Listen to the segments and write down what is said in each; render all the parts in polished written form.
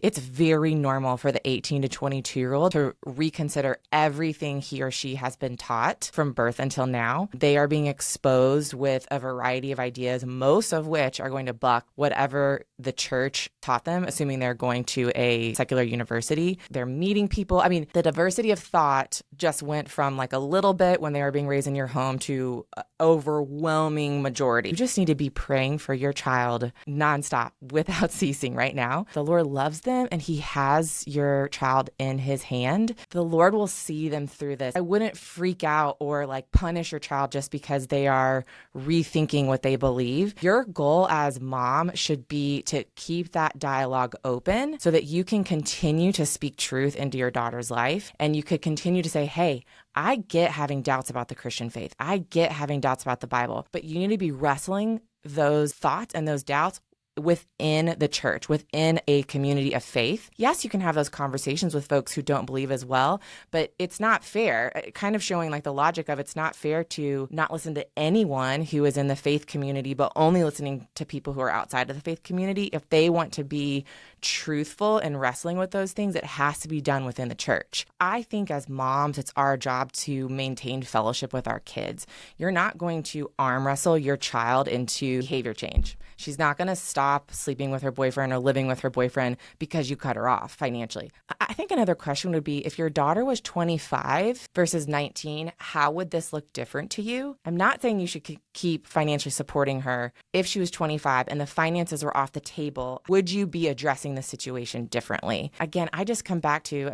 it's very normal for the 18 to 22-year-old to reconsider everything he or she has been taught from birth until now. They are being exposed with a variety of ideas, most of which are going to buck whatever the church taught them, assuming they're going to a secular university. They're meeting people. I mean, the diversity of thought just went from like a little bit when they were being raised in your home to overwhelming majority. You just need to be praying for your child nonstop without ceasing right now. The Lord loves them and he has your child in his hand. The Lord will see them through this. I wouldn't freak out or like punish your child just because they are rethinking what they believe. Your goal as mom should be to keep that dialogue open so that you can continue to speak truth into your daughter's life. And you could continue to say, hey, I get having doubts about the Christian faith. I get having doubts about the Bible, but you need to be wrestling those thoughts and those doubts within the church, within a community of faith. Yes, you can have those conversations with folks who don't believe as well, but it's not fair. Kind of showing like the logic of it's not fair to not listen to anyone who is in the faith community, but only listening to people who are outside of the faith community. If they want to be truthful and wrestling with those things, it has to be done within the church. I think as moms, it's our job to maintain fellowship with our kids. You're not going to arm wrestle your child into behavior change. She's not going to stop sleeping with her boyfriend or living with her boyfriend because you cut her off financially. I think another question would be, if your daughter was 25 versus 19, how would this look different to you? I'm not saying you should keep financially supporting her. If she was 25 and the finances were off the table, would you be addressing the situation differently? Again, I just come back to,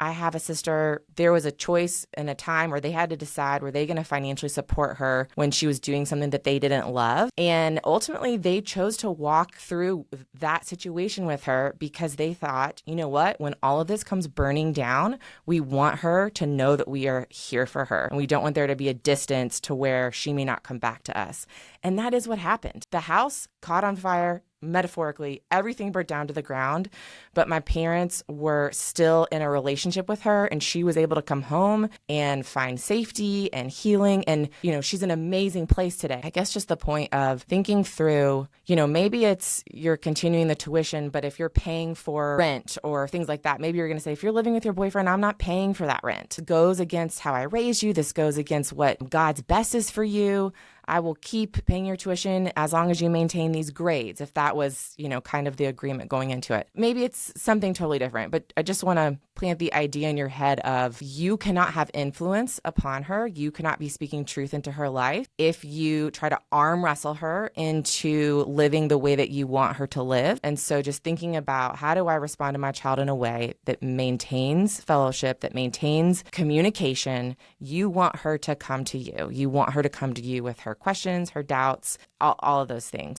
I have a sister. There was a choice and a time where they had to decide, were they going to financially support her when she was doing something that they didn't love? And ultimately, they chose to walk through that situation with her because they thought, you know what, when all of this comes burning down, we want her to know that we are here for her. And we don't want there to be a distance to where she may not come back to us. And that is what happened. The house caught on fire. Metaphorically, everything burnt down to the ground, but my parents were still in a relationship with her and she was able to come home and find safety and healing. And, she's in an amazing place today. I guess just the point of thinking through, maybe it's you're continuing the tuition, but if you're paying for rent or things like that, maybe you're going to say, if you're living with your boyfriend, I'm not paying for that rent. It goes against how I raised you. This goes against what God's best is for you. I will keep paying your tuition as long as you maintain these grades, if that was, kind of the agreement going into it. Maybe it's something totally different, but I just want to plant the idea in your head of you cannot have influence upon her. You cannot be speaking truth into her life if you try to arm wrestle her into living the way that you want her to live. And so just thinking about, how do I respond to my child in a way that maintains fellowship, that maintains communication? You want her to come to you. You want her to come to you with her questions, her doubts, all of those things.